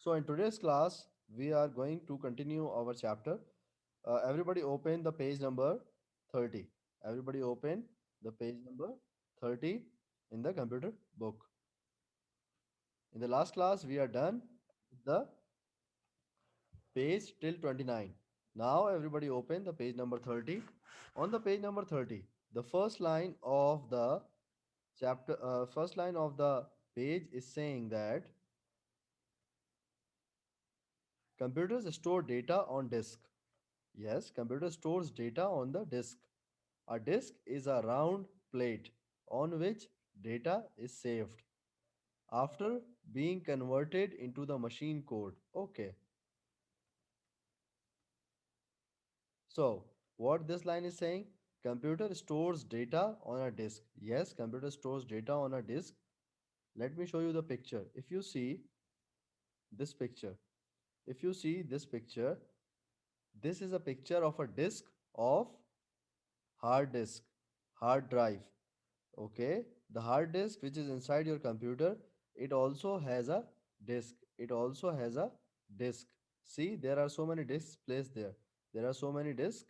So, in today's class, we are going to continue our chapter. Everybody open the page number 30. Everybody open the page number 30 in the computer book. In the last class, we are done with the page till 29. Now, everybody open the page number 30. On the page number 30, the first line of the first line of the page is saying that computers store data on disk. Yes, computer stores data on the disk. A disk is a round plate on which data is saved after being converted into the machine code. Okay, so what this line is saying? Computer stores data on a disk. Yes, computer stores data on a disk. Let me show you the picture. If you see this picture, if you see this picture, this is a picture of a disk of hard disk, hard drive. Okay, the hard disk which is inside your computer, it also has a disk. It also has a disk. See, there are so many disks placed there. There are so many disks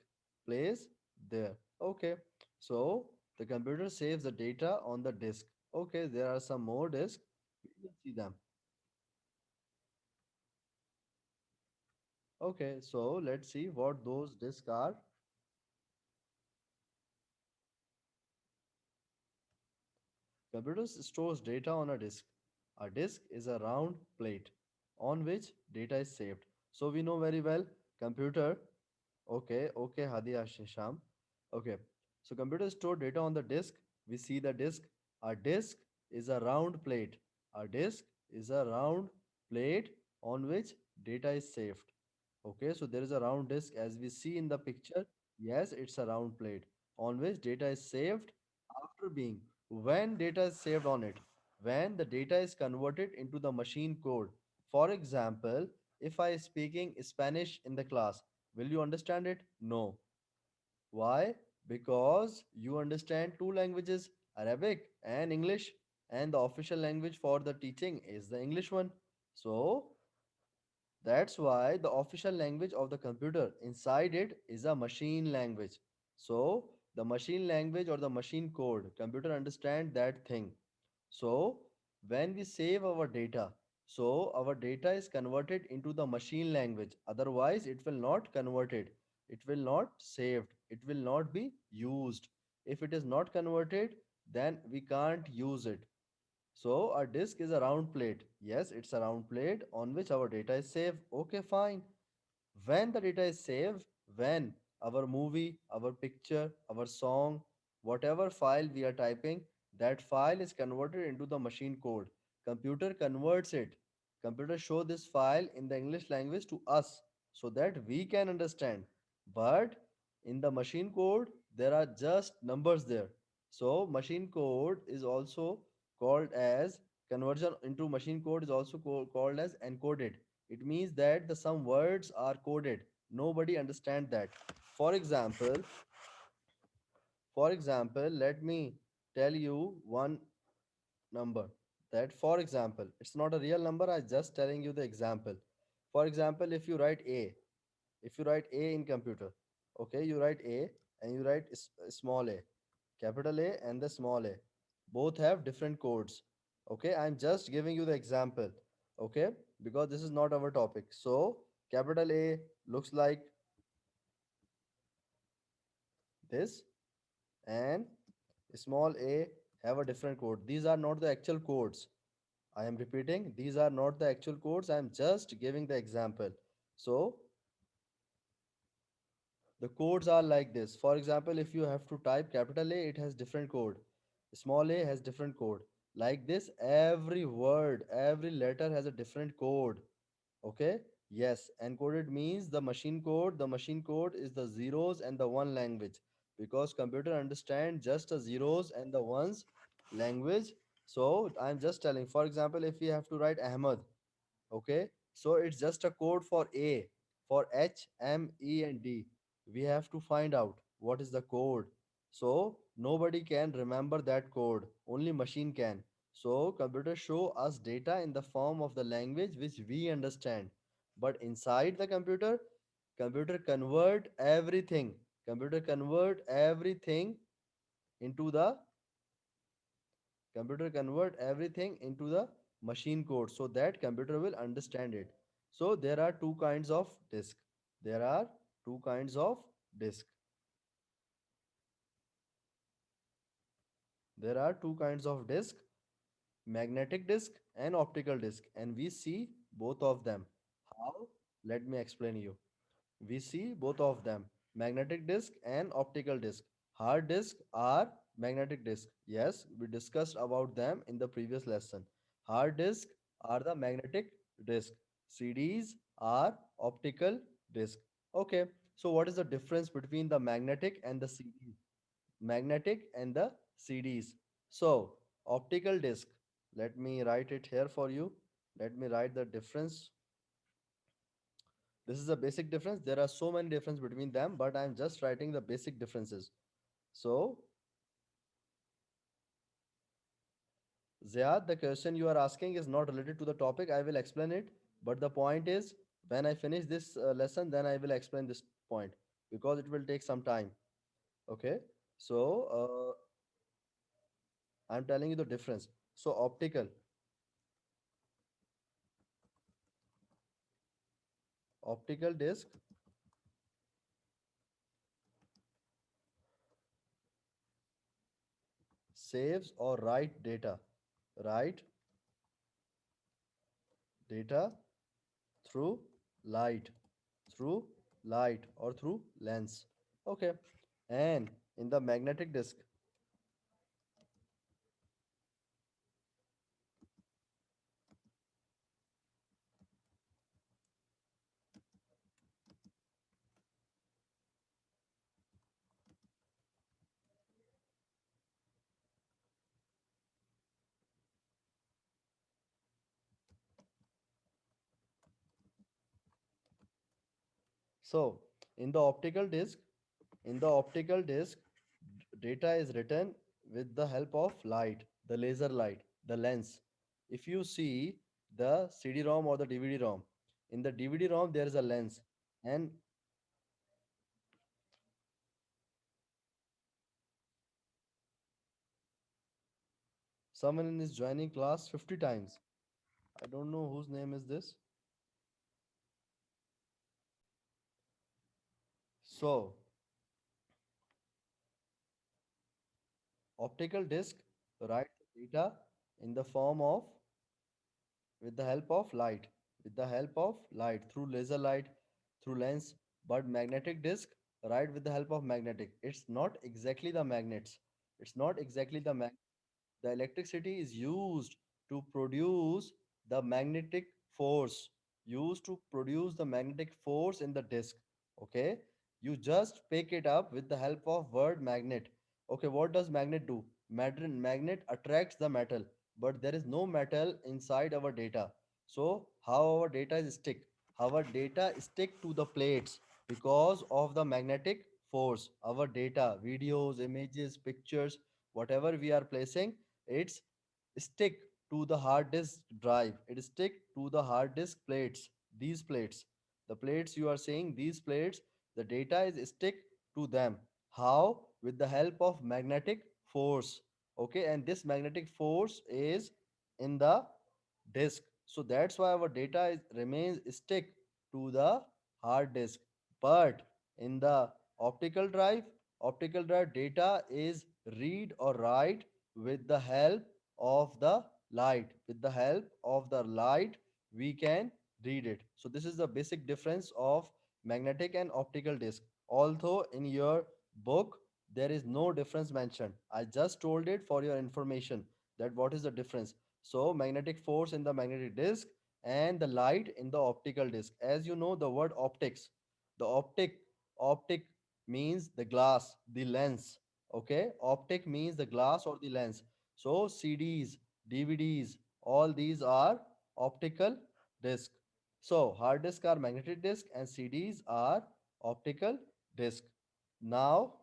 placed there. Okay, so the computer saves the data on the disk. Okay, there are some more disks. We will see them. Okay, so let's see what those disks are. Computers stores data on a disk. A disk is a round plate on which data is saved. So we know very well computer. Okay, Hadia Shisham. Okay, so computers store data on the disk. We see the disk. A disk is a round plate. A disk is a round plate on which data is saved. Okay, so there is a round disk as we see in the picture. Yes, it's a round plate on which data is saved after being. When data is saved on it, when the data is converted into the machine code. For example, if I speaking Spanish in the class, will you understand it? No. Why? Because you understand two languages, Arabic and English, and the official language for the teaching is the English one. So that's why the official language of the computer inside it is a machine language. So the machine language or the machine code, computer understand that thing. So when we save our data, so our data is converted into the machine language. Otherwise, it will not converted. It will not saved. It will not be used. If it is not converted, then we can't use it. So a disk is a round plate. Yes, it's a round plate on which our data is saved. Okay, fine. When the data is saved, when our movie, our picture, our song, whatever file we are typing, that file is converted into the machine code. Computer converts it. Computer show this file in the English language to us so that we can understand. But in the machine code, there are just numbers there. So machine code is also called as conversion into machine code is also called as encoded. It means that the some words are coded. Nobody understand that. For example, let me tell you one number. That for example, it's not a real number. I just telling you the example. For example, if you write A, if you write A in computer, okay, you write A and you write small a, capital A and the small a. Both have different codes. Okay, I'm just giving you the example. Okay, because this is not our topic. So capital A looks like this and small a have a different code. These are not the actual codes. I am repeating, these are not the actual codes. I am just giving the example. So the codes are like this. For example, if you have to type capital A, it has different code. Small a has different code. Like this, every word, every letter has a different code. Okay? Yes, encoded means the machine code. The machine code is the zeros and the one language because computer understand just the zeros and the ones language. So I'm just telling. For example, if we have to write Ahmad, okay, so it's just a code for A, for H, M, E, and D. We have to find out what is the code. So nobody can remember that code. Only machine can. So computers show us data in the form of the language which we understand. But inside the computer convert everything into the computer convert everything into the machine code so that computer will understand it. So there are two kinds of disk. There are two kinds of disk. There are two kinds of disk, magnetic disk and optical disk, and we see both of them. How? Let me explain you. We see both of them, magnetic disk and optical disk. Hard disk are magnetic disk. Yes, we discussed about them in the previous lesson. Hard disk are the magnetic disk. CDs are optical disk. Okay, so what is the difference between the magnetic and the CDs? Magnetic and the CDs. So, optical disc. Let me write it here for you. Let me write the difference. This is a basic difference. There are so many differences between them, but I'm just writing the basic differences. So, Ziad, the question you are asking is not related to the topic. I will explain it. But the point is, when I finish this lesson, then I will explain this point because it will take some time. Okay. So, I'm telling you the difference. So, optical disc saves or write data through light through light or through lens. Okay, and in the magnetic disk, so in the optical disk in the optical disk data is written with the help of light, the laser light, the lens. If you see the CD-ROM or the DVD-ROM, in the DVD-ROM there is a lens, and someone is joining class 50 times. I don't know whose name is this. So, optical disc writes data in the form of with the help of light, through laser light, through lens. But magnetic disc write with the help of magnetic. It's not exactly the magnets. It's not exactly the electricity is used to produce the magnetic force in the disk. Okay, you just pick it up with the help of word magnet. Okay, what does magnet do? Magnet attracts the metal, but there is no metal inside our data. So how our data is stick? Our data stick to the plates because of the magnetic force. Our data, videos, images, pictures, whatever we are placing, it's stick to the hard disk drive. It stick to the hard disk plates. These plates, the plates you are seeing, these plates, the data is stick to them. How? With the help of magnetic force. Okay, and this magnetic force is in the disk. So that's why our data remains stick to the hard disk. But in the optical drive, data is read or write with the help of the light. With the help of the light, we can read it. So this is the basic difference of magnetic and optical disk. Although in your book there is no difference mentioned, I just told it for your information that what is the difference. So magnetic force in the magnetic disk and the light in the optical disk. As you know, the word optics, the optic means the glass, the lens. Okay, optic means the glass or the lens. So CDs, DVDs, all these are optical disk. So hard disk are magnetic disk and CDs are optical disk. Now,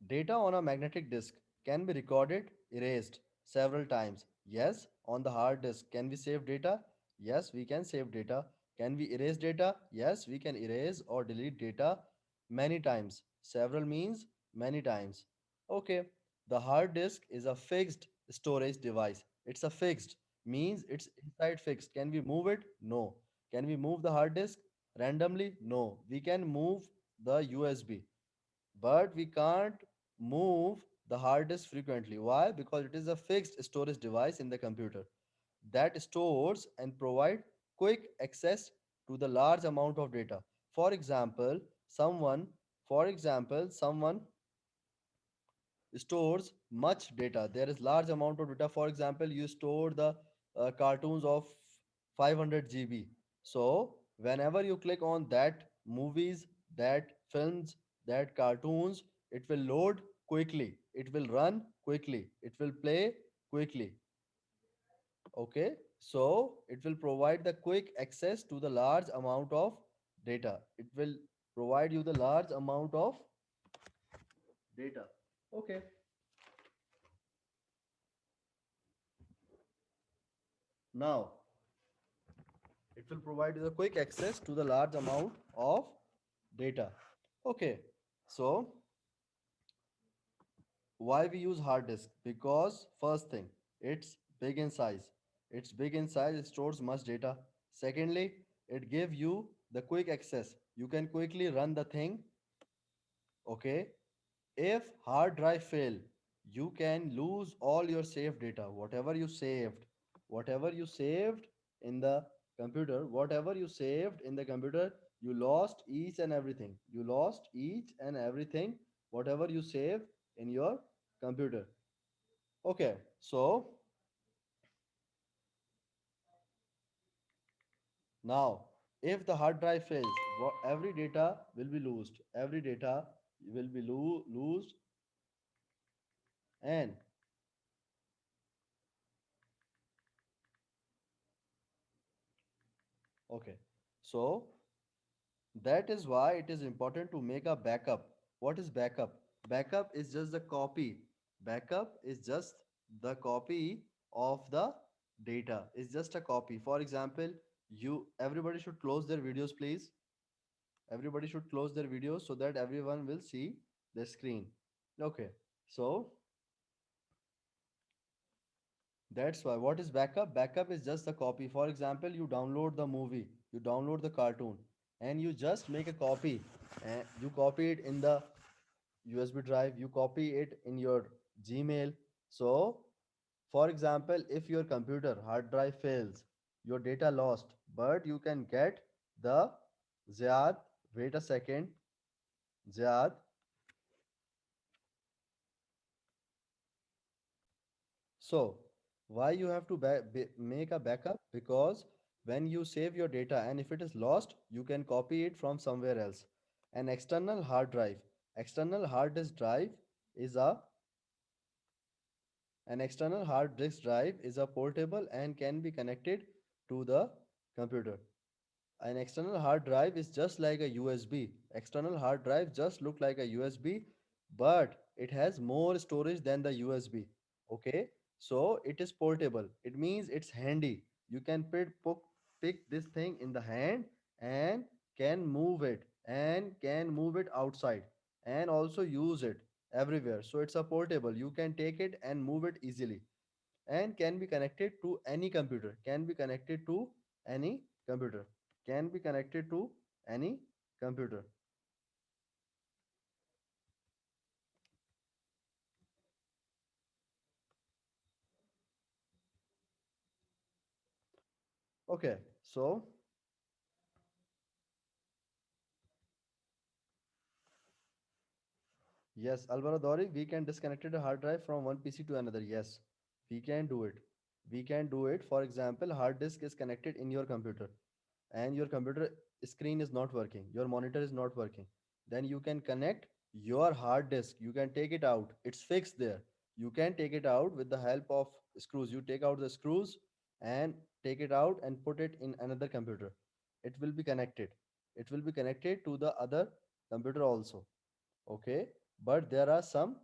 data on a magnetic disk. Can be recorded, erased several times. Yes, on the hard disk. Can we save data? Yes, we can save data. Can we erase data? Yes, we can erase or delete data many times. Several means many times. Okay, the hard disk is a fixed storage device. It's a fixed, means it's inside fixed. Can we move it? No. Can we move the hard disk randomly? No. We can move the USB, but we can't move the hard disk frequently. Why? Because it is a fixed storage device in the computer that stores and provide quick access to the large amount of data. For example, someone someone stores much data. There is large amount of data. For example, you store the cartoons of 500 GB. So whenever you click on that movies, that films, that cartoons, it will load quickly, it will run quickly, it will play quickly. Okay, so it will provide the quick access to the large amount of data. It will provide you the large amount of data. Okay. Now it will provide you the quick access to the large amount of data. Okay, so why we use hard disk? Because first thing, it's big in size. It's big in size, it stores much data. Secondly, it give you the quick access, you can quickly run the thing. Okay, if hard drive fail, you can lose all your saved data, whatever you saved in the computer, whatever you saved in the computer, you lost each and everything. You lost each and everything, whatever you save in your computer. Okay, so now if the hard drive fails, every data will be lost. Every data will be lost. And okay, so that is why it is important to make a backup. What is backup? Backup is just the copy. Backup is just the copy of the data. It's just a copy. For example, you everybody should close their videos, please. Everybody should close their videos so that everyone will see the screen. Okay. So that's why. What is backup? Backup is just a copy. For example, you download the movie, you download the cartoon, and you just make a copy. And you copy it in the USB drive, you copy it in your Gmail. So, for example, if your computer hard drive fails, your data lost, but you can get the Ziad, wait a second, Ziad. So, why you have to make a backup? Because when you save your data and if it is lost, you can copy it from somewhere else. An external hard drive, external hard disk drive is a an external hard disk drive is a portable and can be connected to the computer. An external hard drive is just like a USB. External hard drive just look like a USB, but it has more storage than the USB. Okay, so it is portable. It means it's handy. You can pick this thing in the hand and can move it outside and also use it everywhere. So it's a portable. You can take it and move it easily and can be connected to any computer. Can be connected to any computer. Can be connected to any computer. Okay, so yes, Alvaradori, we can disconnect a hard drive from one PC to another. Yes, we can do it. We can do it. For example, hard disk is connected in your computer and your computer screen is not working, your monitor is not working. Then you can connect your hard disk. You can take it out. It's fixed there. You can take it out with the help of screws. You take out the screws and take it out and put it in another computer. It will be connected. It will be connected to the other computer also. Okay, but there are some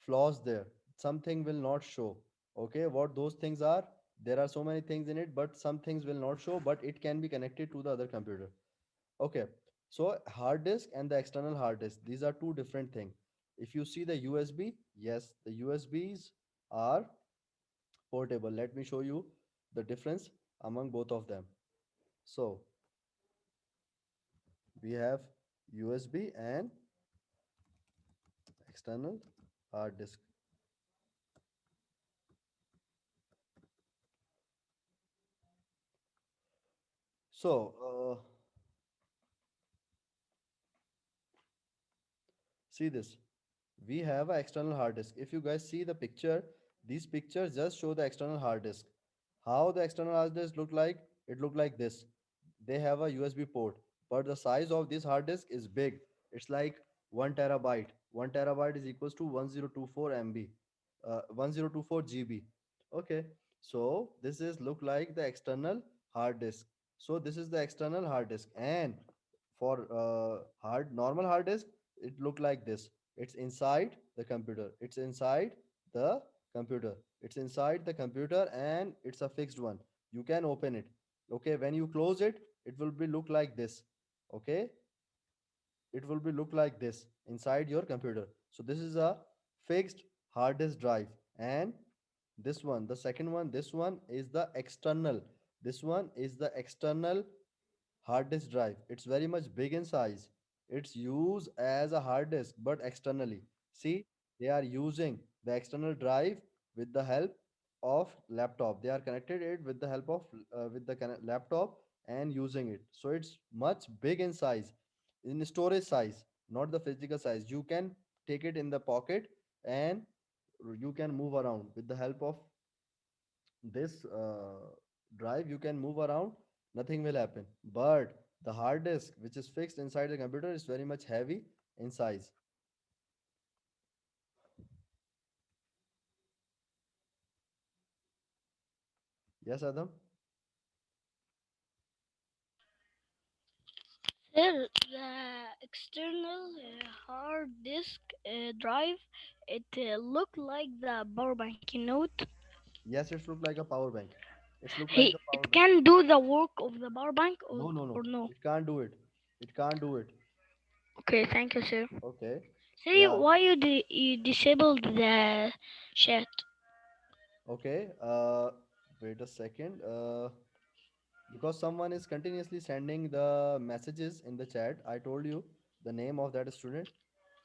flaws there. something will not show. Okay, what those things are? There are so many things in it, but some things will not show, but it can be connected to the other computer. Okay, so hard disk and the external hard disk, these are two different things. If you see the USB, yes, the USBs are portable. Let me show you the difference among both of them. So we have USB and external hard disk. So see this. We have an external hard disk. If you guys see the picture, these pictures just show the external hard disk. How the external hard disk look like? It look like this. They have a USB port, but the size of this hard disk is big. It's like 1 terabyte. 1 terabyte is equals to 1024 MB, 1024 GB. Okay, so this is look like the external hard disk. So this is the external hard disk, and for hard normal hard disk, it look like this. It's inside the computer. It's inside the computer. It's inside the computer, and it's a fixed one. You can open it. Okay, when you close it, it will be look like this. Okay, it will be look like this inside your computer. So this is a fixed hard disk drive. And this one, the second one, this one is the external. This one is the external hard disk drive. It's very much big in size. It's used as a hard disk, but externally. See, they are using the external drive with the help of laptop. They are connected it with the help of with the laptop and using it. So it's much big in size, in storage size, not the physical size. You can take it in the pocket, and you can move around with the help of this drive. You can move around, nothing will happen. But the hard disk which is fixed inside the computer is very much heavy in size. Yes, Adam. Sir, the external hard disk drive, it look like the power bank note. Yes, it's look like a power bank. It's look like Hey, the power it bank. can do the work of the power bank No, no, no, or no? it can't do it. It can't do it. Okay, thank you, sir. Okay. Say Yeah. why you disabled the chat? Okay, wait a second. Because someone is continuously sending the messages in the chat. I told you the name of that student.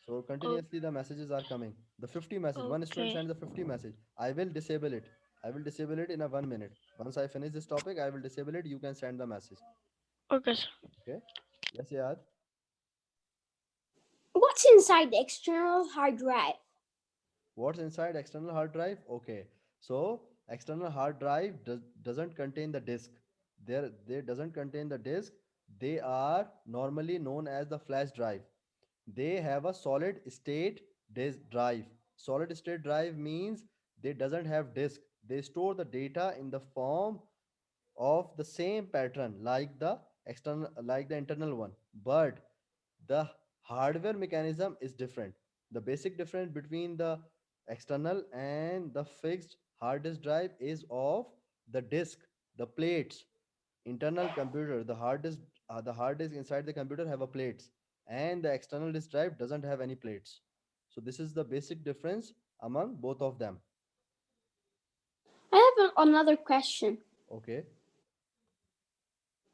So Oh, continuously the messages are coming. The 50 message. One student okay, sends the 50 message. I will disable it. I will disable it in a 1 minute. Once I finish this topic, I will disable it. You can send the message. okay, sir. Okay. Yes, Yad. What's inside the external hard drive? What's inside external hard drive? Okay. So external hard drive doesn't contain the disk. They doesn't contain the disk. They are normally known as the flash drive. They have a solid state disk drive. Solid state drive means they doesn't have disk. They store the data in the form of the same pattern like the external, like the internal one, but the hardware mechanism is different. The basic difference between the external and the fixed hard disk drive is of the disk, the plates. Internal computer, the hard disk inside the computer have a plates, and the external disk drive doesn't have any plates. So this is the basic difference among both of them. I have another question. Okay.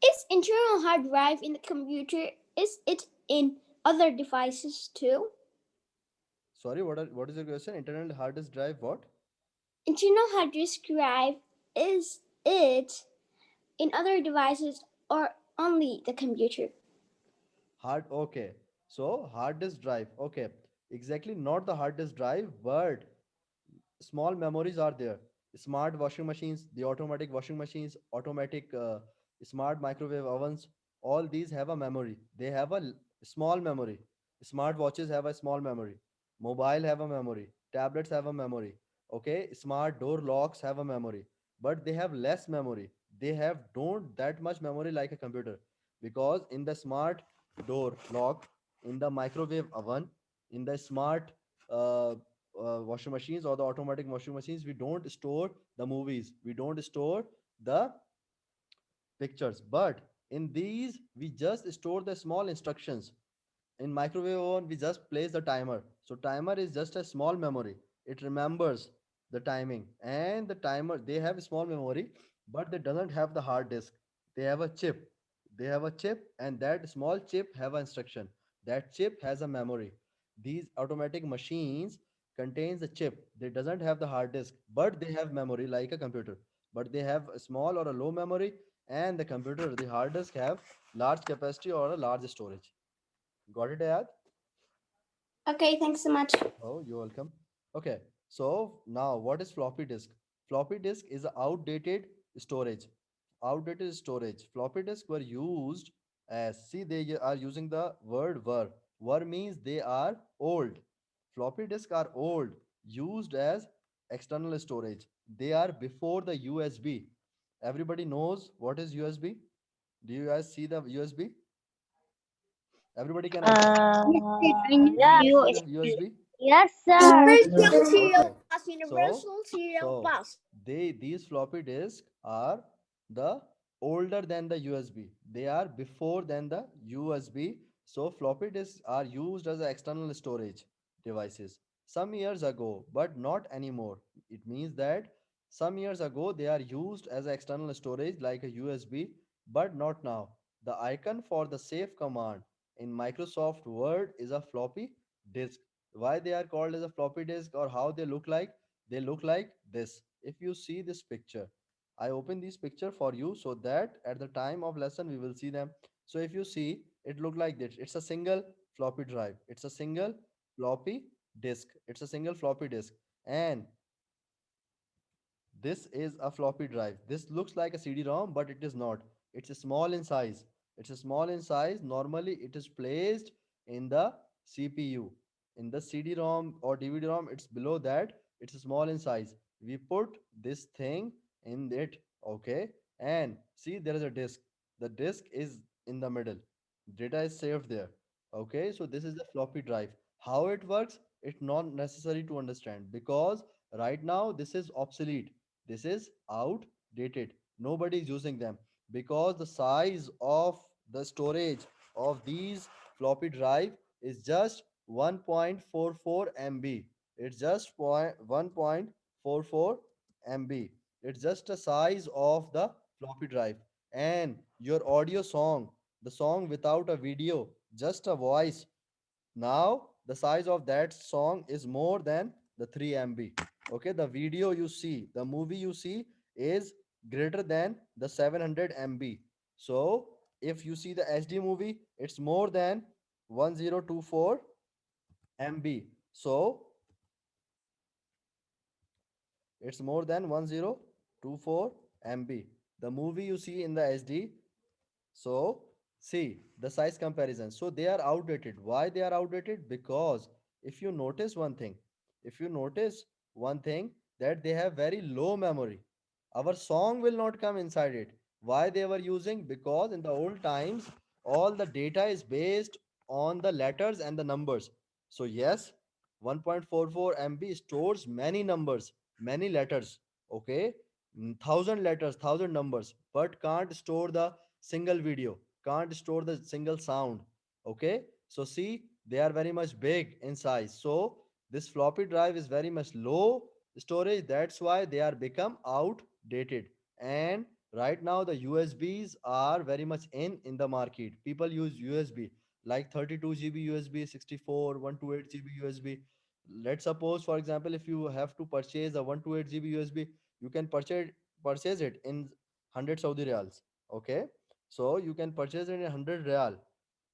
Is internal hard drive in the computer, is it in other devices too? Sorry, what is your question? Internal hard disk drive what? Internal hard disk drive, is it in other devices or only the computer? Hard, okay. So hard disk drive, okay. Exactly not the hard disk drive, but small memories are there. Smart washing machines, the automatic washing machines, automatic smart microwave ovens, all these have a memory. They have a small memory. Smart watches have a small memory. Mobile have a memory. Tablets have a memory. Okay, smart door locks have a memory, but they have less memory. They have don't that much memory like a computer, because in the smart door lock, in the microwave oven, in the smart uh, washing machines or the automatic washing machines, we don't store the movies, we don't store the pictures, but in these we just store the small instructions. In microwave oven we just place the timer, so timer is just a small memory. It remembers the timing, and the timer, they have a small memory, but they doesn't have the hard disk. They have a chip. They have a chip, and that small chip have an instruction. That chip has a memory. These automatic machines contains a chip. They doesn't have the hard disk, but they have memory like a computer. But they have a small or a low memory, and the computer, the hard disk, have large capacity or a large storage. Got it, Ayad? Okay, thanks so much. Oh, you're welcome. Okay, so now what is floppy disk? Floppy disk is a outdated storage. Outdated storage. Floppy disk were used as, see, they are using the word were. Were means they are old. Floppy disk are old, used as external storage. They are before the USB. Everybody knows what is USB? Do you guys see the USB? Everybody can answer. Yes, I Do know you Yes. see the USB. USB? Yes, sir. Universal Okay. Serial Bus. So, Universal Serial so Bus. these floppy disks are the older than the USB. They are before than the USB. So floppy disks are used as external storage devices some years ago, but not anymore. It means that some years ago they are used as external storage like a USB, but not now. The icon for the save command in Microsoft Word is a floppy disk. Why they are called as a floppy disk or how they look like? They look like this. If you see this picture, I open this picture for you so that at the time of lesson we will see them. So if you see, it look like this. It's a single floppy drive. It's a single floppy disk. It's a single floppy disk. And this is a floppy drive. This looks like a CD-ROM, but it is not. It's small in size. It's small in size. Normally, it is placed in the CPU. In the CD-ROM or DVD-ROM, it's below that. It's small in size. We put this thing in it, okay? And see, there is a disk. The disk is in the middle. Data is saved there. Okay, so this is the floppy drive. How it works, it's not necessary to understand because right now this is obsolete, this is outdated. Nobody is using them because the size of the storage of these floppy drive is just 1.44 MB. It's just 1.44 MB. It's just the size of the floppy drive. And your audio song, the song without a video, just a voice, now the size of that song is more than the 3 MB. Okay, the video you see, the movie you see is greater than the 700 MB. So if you see the HD movie, it's more than 1024 MB. So it's more than 1024 MB. The movie you see in the HD. So, see the size comparison. So, they are outdated. Why they are outdated? Because if you notice one thing, if you notice one thing that they have very low memory, our song will not come inside it. Why they were using? Because in the old times, all the data is based on the letters and the numbers. So, yes, 1.44 MB stores many numbers, many letters. Okay, thousand letters, thousand numbers, but can't store the single video, can't store the single sound. Okay, so see, they are very much big in size. So this floppy drive is very much low storage. That's why they are become outdated. And right now the USBs are very much in the market. People use USB like 32 GB USB, 64 128 GB USB. Let's suppose, for example, if you have to purchase a 128 GB USB, you can purchase it in 100 Saudi riyals. Okay, so you can purchase it in 100 real,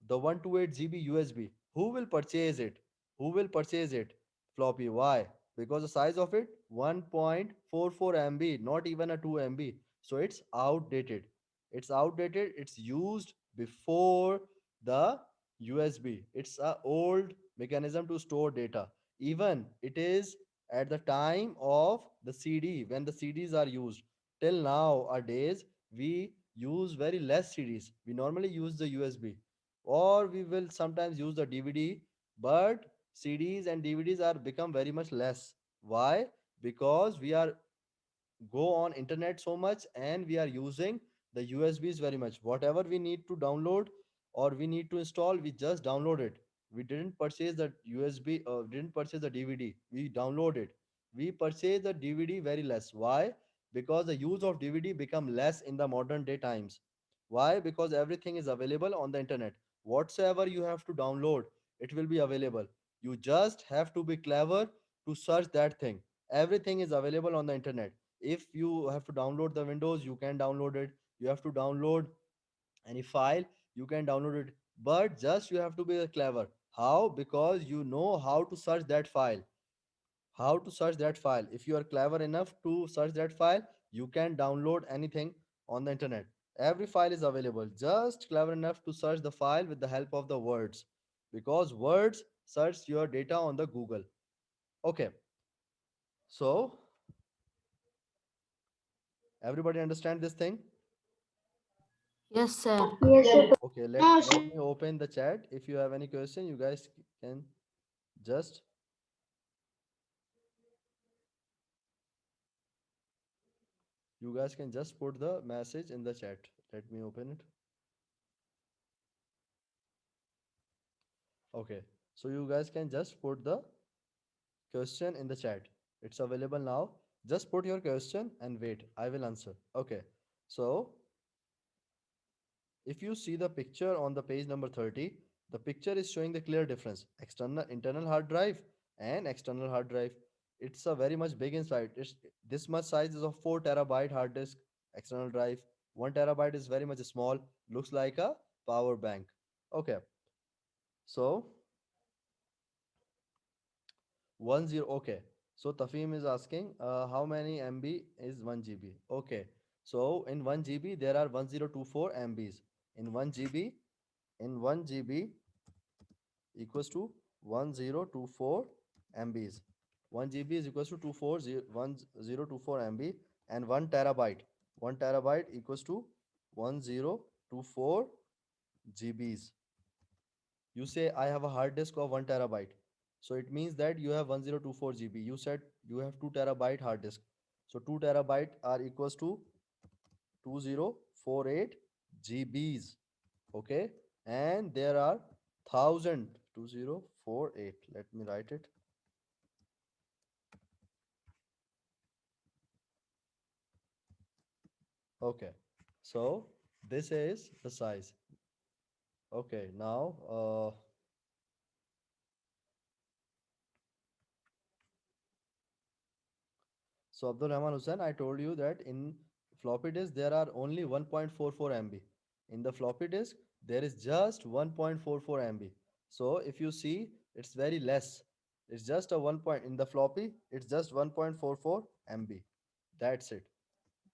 the 128 GB USB. Who will purchase it? Who will purchase it? Floppy. Why? Because the size of it 1.44 MB, not even a 2 MB. So it's outdated. It's outdated. It's used before the USB. It's a old mechanism to store data. Even it is at the time of the CD, when the CDs are used. Till nowadays, we use very less CDs. We normally use the USB, or we will sometimes use the DVD. But CDs and DVDs are become very much less. Why? Because we are go on internet so much and we are using the USBs very much. Whatever we need to download or we need to install, we just download it. We didn't purchase the USB, didn't purchase the DVD. We download it. We purchase the DVD very less. Why? Because the use of DVD become less in the modern day times. Why? Because everything is available on the internet. Whatsoever you have to download, it will be available. You just have to be clever to search that thing. Everything is available on the internet. If you have to download the Windows, you can download it. You have to download any file, you can download it. But just you have to be clever. How? Because you know how to search that file. How to search that file. If you are clever enough to search that file, you can download anything on the internet. Every file is available. Just clever enough to search the file with the help of the words, because words search your data on the Google. Okay, so everybody understand this thing? Yes, sir. Yes, sir. Okay, Yes. let me open the chat. If you have any question, you guys can just put the message in the chat. Let me open it. Okay, so you guys can just put the question in the chat. It's available now. Just put your question and wait. I will answer. Okay, so if you see the picture on the page number 30, the picture is showing the clear difference. External internal hard drive and external hard drive. It's a very much big inside. It's this much size is of 4 terabyte hard disk external drive. 1 terabyte is very much small. Looks like a power bank. Okay. So 10. Okay. So Tafim is asking how many MB is 1 GB. Okay. So in 1 GB there are 1024 MBs. In 1 GB, in 1 GB equals to 1024 MBs. 1 GB is equals to 1024 MB, and 1 terabyte. 1 terabyte equals to 1024 GBs. You say I have a hard disk of 1 terabyte. So it means that you have 1024 GB. You said you have 2 terabyte hard disk. So 2 terabyte are equals to 2048 GBs. Okay. And there are 1000 2048. Let me write it. Okay. So this is the size. Okay. Now, so Abdul Rahman Hussain, I told you that in floppy disk there are only 1.44 MB. In the floppy disk there is just 1.44 MB. So if you see, it's very less. It's just a 1 point in the floppy. It's just 1.44 MB. That's it.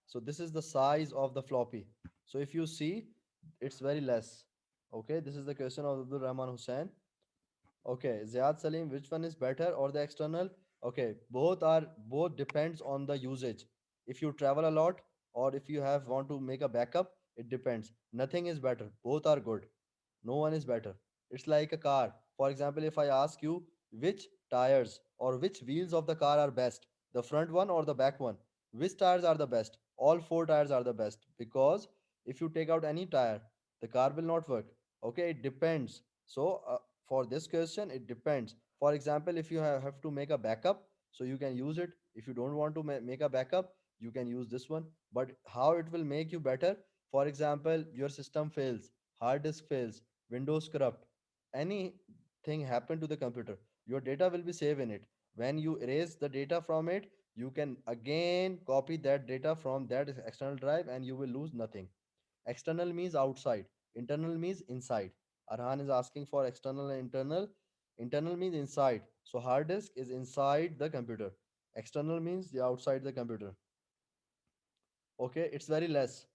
So this is the size of the floppy. So if you see, it's very less. Okay, this is the question of Abdul Rahman Hussain. Okay, Ziad Salim, which one is better or the external? Okay, both depends on the usage. If you travel a lot or if you have want to make a backup, it depends. Nothing is better. Both are good. No one is better. It's like a car. For example, if I ask you which tires or which wheels of the car are best, the front one or the back one, which tires are the best? All four tires are the best, because if you take out any tire, the car will not work. Okay, it depends. So for this question, it depends. For example, if you have to make a backup, so you can use it. If you don't want to make a backup, you can use this one. But how it will make you better? For example, your system fails, hard disk fails, Windows corrupt, anything happen to the computer, your data will be saved in it. When you erase the data from it, you can again copy that data from that external drive and you will lose nothing. External means outside, internal means inside. Arhan is asking for external and internal. Internal means inside. So hard disk is inside the computer. External means the outside the computer. Okay, it's very less.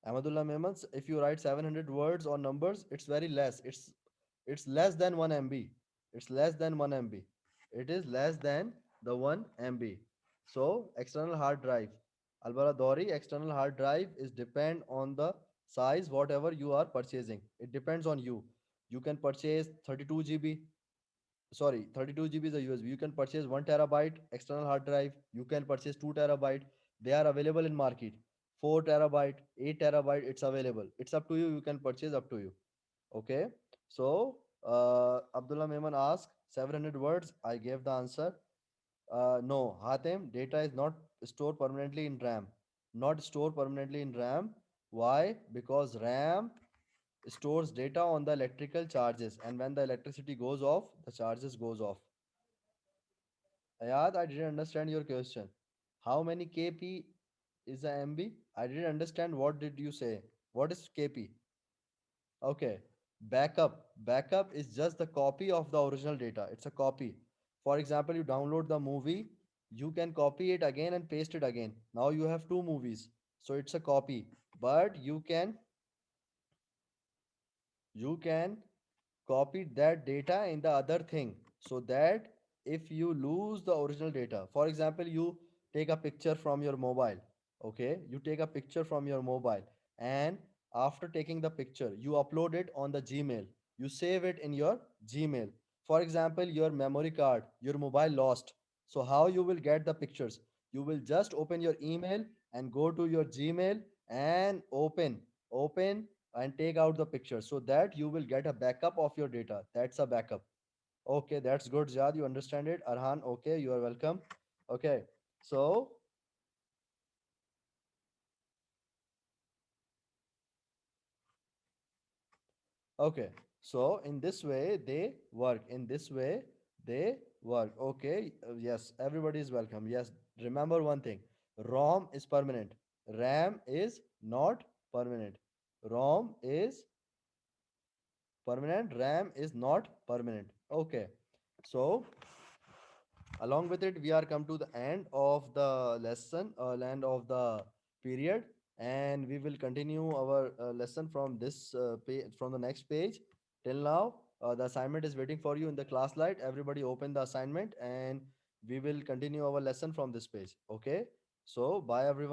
Ahmadullah Mehmans, if you write 700 words or numbers, it's very less. It's less than 1 MB. It's less than 1 MB. It is less than the 1 MB. So external hard drive. Albara Dori, external hard drive is depend on the size whatever you are purchasing. It depends on you. You can purchase 32 GB. sorry, 32 GB is a USB. You can purchase 1 terabyte external hard drive. You can purchase 2 terabyte. They are available in market. 4 terabyte, 8 terabyte, it's available. It's up to you. You can purchase up to you. Okay. So, Abdullah Mehman asked 700 words. I gave the answer. No, Hatem, data is not stored permanently in RAM. Not stored permanently in RAM. Why? Because RAM stores data on the electrical charges, and when the electricity goes off, the charges goes off. Ayad, I didn't understand your question. How many kp is a MB? I didn't understand. What did you say? What is kp? Okay. Backup is just the copy of the original data. It's a copy. For example, you download the movie, you can copy it again and paste it again. Now you have two movies. So it's a copy. But you can copy that data in the other thing, so that if you lose the original data, for example, you take a picture from your mobile. Okay, you take a picture from your mobile, and after taking the picture you upload it on the Gmail. You save it in your Gmail. For example, your memory card, your mobile lost. So how you will get the pictures? You will just open your email and go to your Gmail and open and take out the picture, so that you will get a backup of your data. That's a backup. Okay, that's good, Jad. You understand it. Arhan, okay, you are welcome. Okay, so okay, so in this way they work. In this way they work. Okay, yes, everybody is welcome. Yes, remember one thing: ROM is permanent, RAM is not permanent. ROM is permanent, RAM is not permanent. Okay, so along with it we are come to the end of the lesson, end of the period, and we will continue our lesson from this page, from the next page. Till now, the assignment is waiting for you in the class light. Everybody open the assignment, and we will continue our lesson from this page. Okay, so bye everyone.